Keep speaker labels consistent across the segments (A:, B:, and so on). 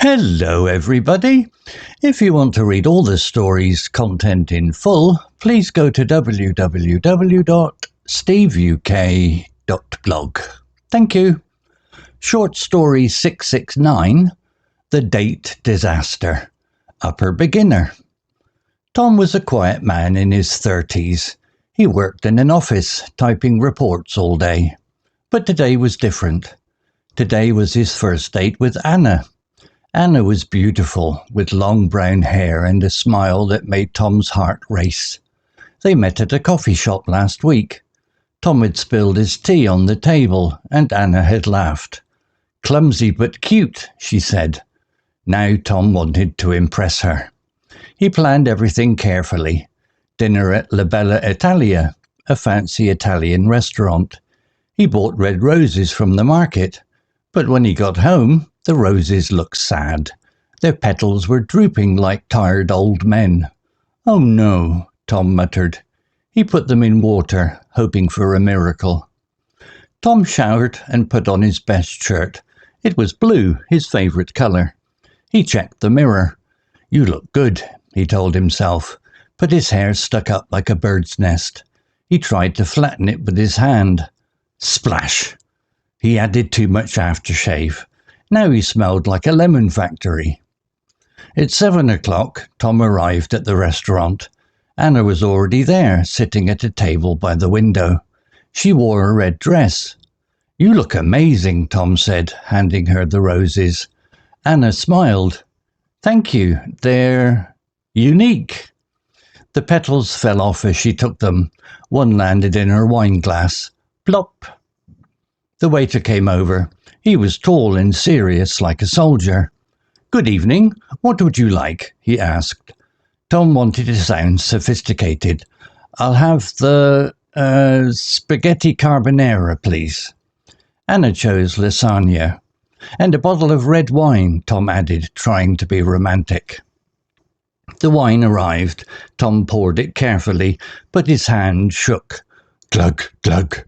A: Hello everybody. If you want to read all the story's content in full, please go to www.steveuk.blog. Thank you. Short story 669, The Date Disaster. Upper beginner. Tom was a quiet man in his 30s. He worked in an office, typing reports all day. But today was different. Today was his first date with Anna. Anna was beautiful, with long brown hair and a smile that made Tom's heart race. They met at a coffee shop last week. Tom had spilled his tea on the table, and Anna had laughed. "Clumsy but cute," she said. Now Tom wanted to impress her. He planned everything carefully. Dinner at Bella Italia, a fancy Italian restaurant. He bought red roses from the market, but when he got home, the roses looked sad. Their petals were drooping like tired old men. "Oh no," Tom muttered. He put them in water, hoping for a miracle. Tom showered and put on his best shirt. It was blue, his favourite colour. He checked the mirror. "You look good," he told himself, but his hair stuck up like a bird's nest. He tried to flatten it with his hand. Splash! He added too much aftershave. Now he smelled like a lemon factory. At 7 o'clock, Tom arrived at the restaurant. Anna was already there, sitting at a table by the window. She wore a red dress. "You look amazing," Tom said, handing her the roses. Anna smiled. "Thank you. They're unique." The petals fell off as she took them. One landed in her wine glass. Plop! The waiter came over. He was tall and serious like a soldier. "Good evening. What would you like?" he asked. Tom wanted to sound sophisticated. "I'll have the spaghetti carbonara, please." Anna chose lasagna. "And a bottle of red wine," Tom added, trying to be romantic. The wine arrived. Tom poured it carefully, but his hand shook. Glug, glug.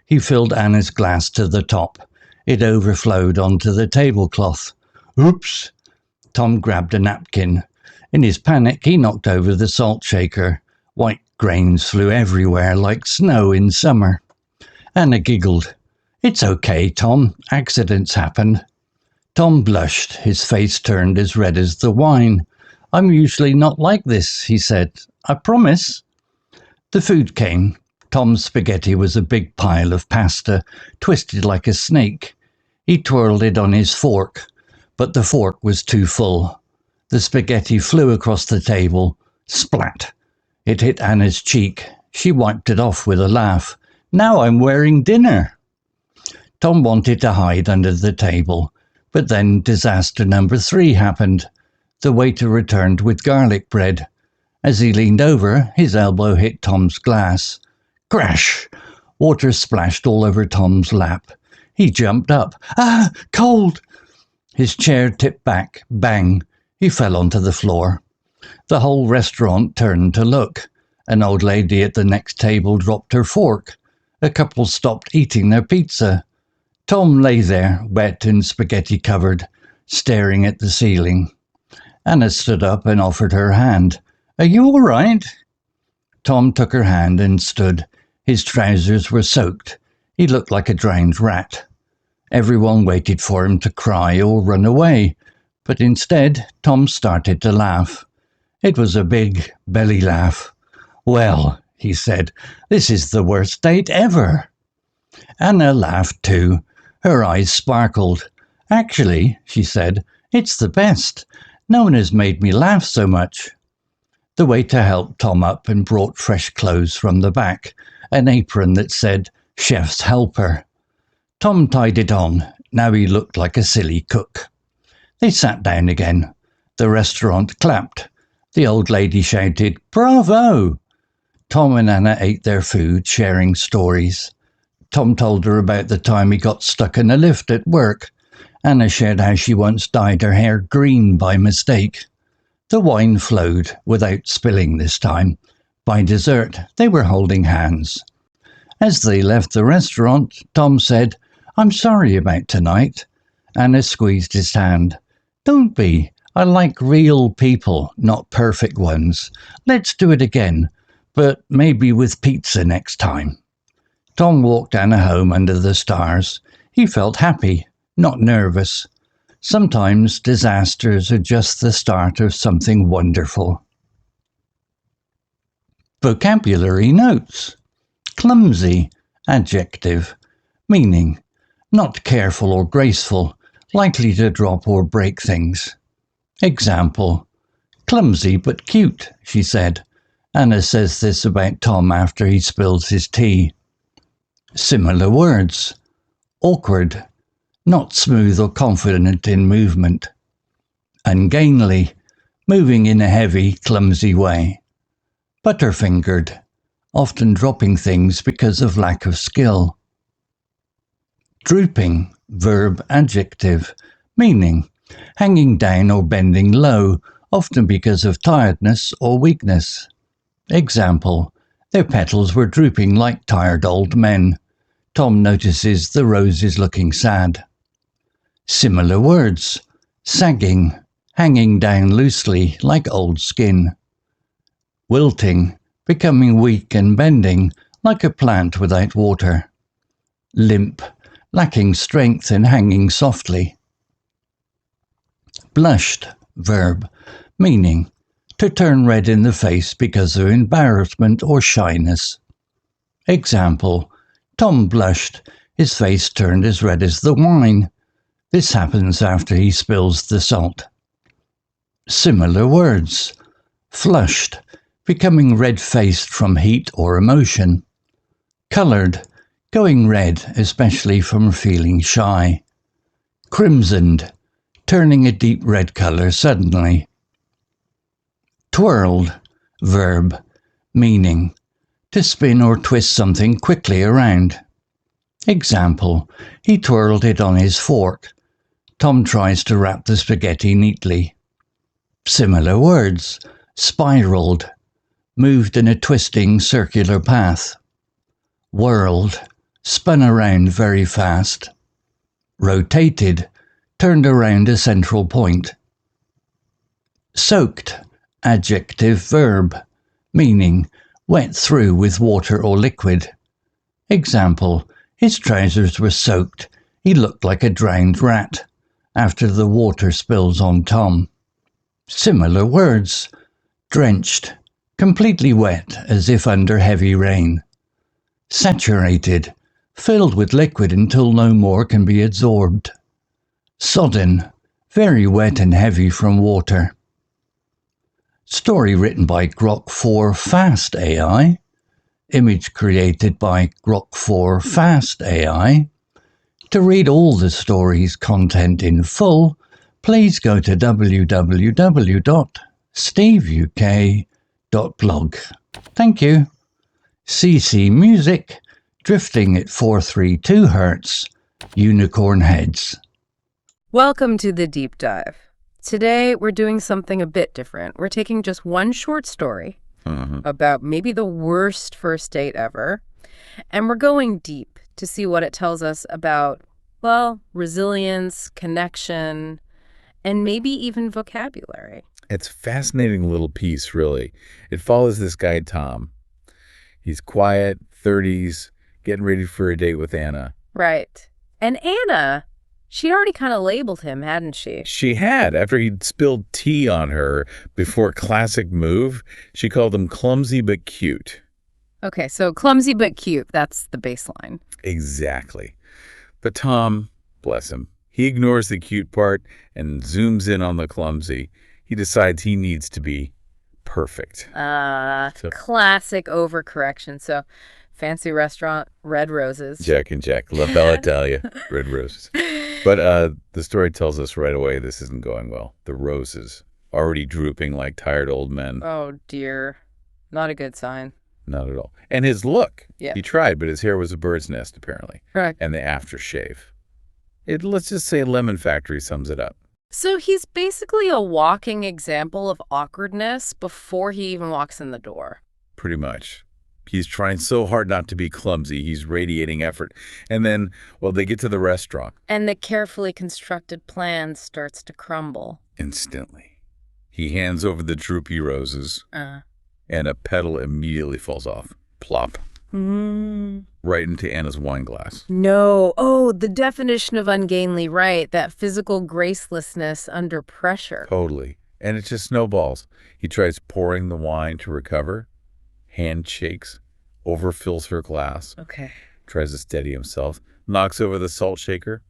A: He filled Anna's glass to the top. It overflowed onto the tablecloth. "Oops!" Tom grabbed a napkin. In his panic, he knocked over the salt shaker. White grains flew everywhere like snow in summer. Anna giggled. "It's okay, Tom. Accidents happen." Tom blushed. His face turned as red as the wine. "I'm usually not like this," he said. "I promise." The food came. Tom's spaghetti was a big pile of pasta, twisted like a snake. He twirled it on his fork, but the fork was too full. The spaghetti flew across the table. Splat! It hit Anna's cheek. She wiped it off with a laugh. "Now I'm wearing dinner." Tom wanted to hide under the table, but then disaster number 3 happened. The waiter returned with garlic bread. As he leaned over, his elbow hit Tom's glass. Crash! Water splashed all over Tom's lap. He jumped up. "Ah, cold!" His chair tipped back. Bang! He fell onto the floor. The whole restaurant turned to look. An old lady at the next table dropped her fork. A couple stopped eating their pizza. Tom lay there, wet and spaghetti-covered, staring at the ceiling. Anna stood up and offered her hand. "Are you all right?" Tom took her hand and stood. His trousers were soaked. He looked like a drowned rat. Everyone waited for him to cry or run away, but instead Tom started to laugh. It was a big belly laugh. "Well," he said, "this is the worst date ever." Anna laughed too. Her eyes sparkled. "Actually," she said, "it's the best. No one has made me laugh so much." The waiter helped Tom up and brought fresh clothes from the back, an apron that said "Chef's Helper." Tom tied it on. Now he looked like a silly cook. They sat down again. The restaurant clapped. The old lady shouted, "Bravo!" Tom and Anna ate their food, sharing stories. Tom told her about the time he got stuck in a lift at work. Anna shared how she once dyed her hair green by mistake. The wine flowed, without spilling this time. By dessert, they were holding hands. As they left the restaurant, Tom said, "I'm sorry about tonight." Anna squeezed his hand. Don't be. I like real people, not perfect ones. Let's do it again, but maybe with pizza next time. Tom walked down a home under the stars. He felt happy, not nervous. Sometimes disasters are just the start of something wonderful. Vocabulary notes. Clumsy, adjective, meaning not careful or graceful, likely to drop or break things. Example, clumsy but cute, she said. Anna says this about Tom after he spills his tea. Similar words. Awkward, not smooth or confident in movement. Ungainly, moving in a heavy, clumsy way. Butterfingered, often dropping things because of lack of skill. Drooping, verb, adjective, meaning hanging down or bending low, often because of tiredness or weakness. Example, their petals were drooping like tired old men. Tom notices the rose is looking sad. Similar words, sagging, hanging down loosely like old skin. Wilting, becoming weak and bending like a plant without water. Limp, lacking strength and hanging softly. Blushed, verb, meaning to turn red in the face because of embarrassment or shyness. Example, Tom blushed, his face turned as red as the wine. This happens after he spills the salt. Similar words, flushed, becoming red-faced from heat or emotion. Coloured, going red, especially from feeling shy. Crimsoned, turning a deep red colour suddenly. Twirled, verb, meaning to spin or twist something quickly around. Example, he twirled it on his fork. Tom tries to wrap the spaghetti neatly. Similar words, spiraled, moved in a twisting circular path. Whirled, spun around very fast. Rotated, turned around a central point. Soaked, adjective, verb, meaning wet through with water or liquid. Example, his trousers were soaked. He looked like a drowned rat after the water spills on Tom. Similar words, drenched, completely wet as if under heavy rain. Saturated, filled with liquid until no more can be absorbed. Sodden, very wet and heavy from water. Story written by Grok 4 Fast AI. Image created by Grok 4 Fast AI. To read all the story's content in full, please go to www.steveuk.blog. Thank you. CC Music, drifting at 432 Hz, Unicorn Heads.
B: Welcome to the Deep Dive. Today, we're doing something a bit different. We're taking just one short story about maybe the worst first date ever, and we're going deep to see what it tells us about, well, resilience, connection, and maybe even vocabulary.
C: It's a fascinating little piece, really. It follows this guy, Tom. He's quiet, 30s, getting ready for a date with Anna.
B: Right. And Anna, she'd already kind of labeled him, hadn't she?
C: She had. After he'd spilled tea on her before classic move, she called him clumsy but cute.
B: Okay, so clumsy but cute. That's the baseline.
C: Exactly. But Tom, bless him, he ignores the cute part and zooms in on the clumsy. He decides he needs to be perfect.
B: Classic overcorrection. So, fancy restaurant, red roses.
C: Jack and Jack, La Bella Italia, red roses. But the story tells us right away this isn't going well. The roses, already drooping like tired old men.
B: Oh, dear. Not a good sign.
C: Not at all. And his look.
B: Yeah.
C: He tried, but his hair was a bird's nest, apparently.
B: Right.
C: And the aftershave. Let's just say Lemon Factory sums it up.
B: So he's basically a walking example of awkwardness before he even walks in the door.
C: Pretty much. He's trying so hard not to be clumsy. He's radiating effort. And then, well, they get to the restaurant.
B: And the carefully constructed plan starts to crumble.
C: Instantly. He hands over the droopy roses, and a petal immediately falls off. Plop. Right into Anna's wine glass.
B: No. Oh, the definition of ungainly, right? That physical gracelessness under pressure.
C: Totally. And it just snowballs. He tries pouring the wine to recover. Hand shakes. Overfills her glass.
B: Okay.
C: Tries to steady himself. Knocks over the salt shaker.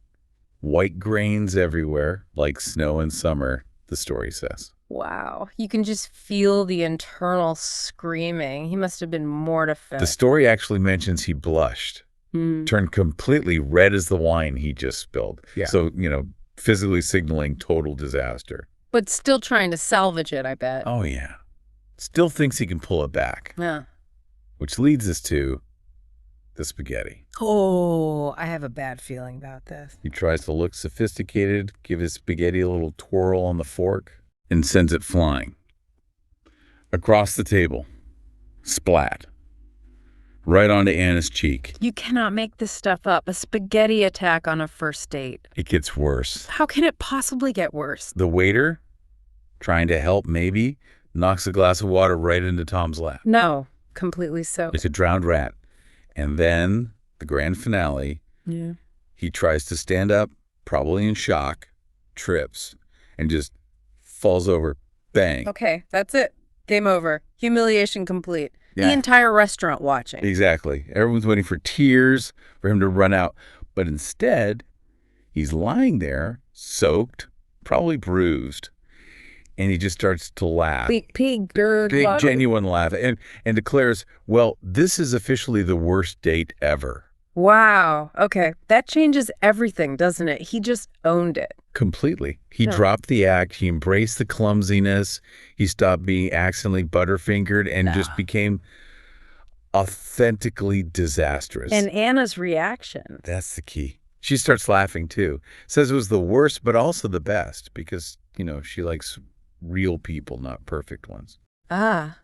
C: White grains everywhere, like snow in summer, the story says.
B: Wow. You can just feel the internal screaming. He must have been mortified.
C: The story actually mentions he blushed, turned completely red as the wine he just spilled. Yeah. So, physically signaling total disaster.
B: But still trying to salvage it, I bet.
C: Oh, yeah. Still thinks he can pull it back.
B: Yeah.
C: Which leads us to the spaghetti.
B: Oh, I have a bad feeling about this.
C: He tries to look sophisticated, give his spaghetti a little twirl on the fork, and sends it flying. Across the table. Splat. Right onto Anna's cheek.
B: You cannot make this stuff up. A spaghetti attack on a first date.
C: It gets worse.
B: How can it possibly get worse?
C: The waiter, trying to help maybe, knocks a glass of water right into Tom's lap.
B: No, completely soaked.
C: Like a drowned rat. And then, the grand finale, he tries to stand up, probably in shock, trips, and just falls over. Bang.
B: Okay, that's it. Game over. Humiliation complete.
C: Yeah.
B: The entire restaurant watching.
C: Exactly. Everyone's waiting for tears for him to run out. But instead, he's lying there, soaked, probably bruised, and he just starts to laugh.
B: Big
C: genuine laugh. And declares, well, this is officially the worst date ever.
B: Wow. Okay. That changes everything, doesn't it? He just owned it.
C: Completely. He dropped the act. He embraced the clumsiness. He stopped being accidentally butterfingered and just became authentically disastrous.
B: And Anna's reaction.
C: That's the key. She starts laughing, too. Says it was the worst, but also the best because, she likes real people, not perfect ones.
B: Ah.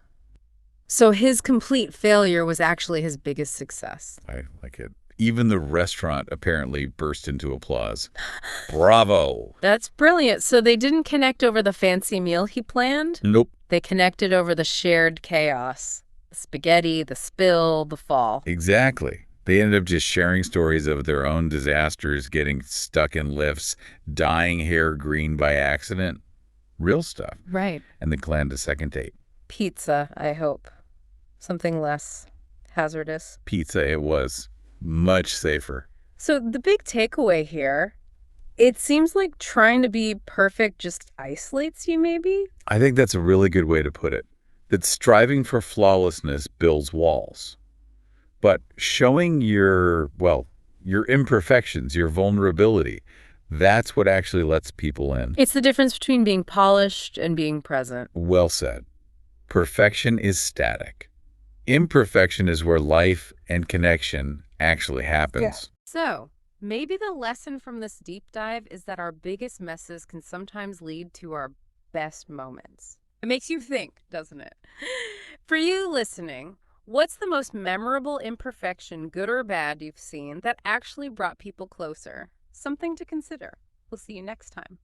B: So his complete failure was actually his biggest success.
C: I like it. Even the restaurant apparently burst into applause. Bravo.
B: That's brilliant. So they didn't connect over the fancy meal he planned?
C: Nope.
B: They connected over the shared chaos. The spaghetti, the spill, the fall.
C: Exactly. They ended up just sharing stories of their own disasters, getting stuck in lifts, dyeing hair green by accident. Real stuff.
B: Right.
C: And they planned a second date.
B: Pizza, I hope. Something less hazardous.
C: Pizza it was. Much safer.
B: So the big takeaway here, it seems like trying to be perfect just isolates you, maybe?
C: I think that's a really good way to put it. That striving for flawlessness builds walls. But showing your imperfections, your vulnerability, that's what actually lets people in.
B: It's the difference between being polished and being present.
C: Well said. Perfection is static. Imperfection is where life and connection actually happens.
B: Yeah. So, maybe the lesson from this deep dive is that our biggest messes can sometimes lead to our best moments. It makes you think, doesn't it? For you listening, what's the most memorable imperfection, good or bad, you've seen that actually brought people closer? Something to consider. We'll see you next time.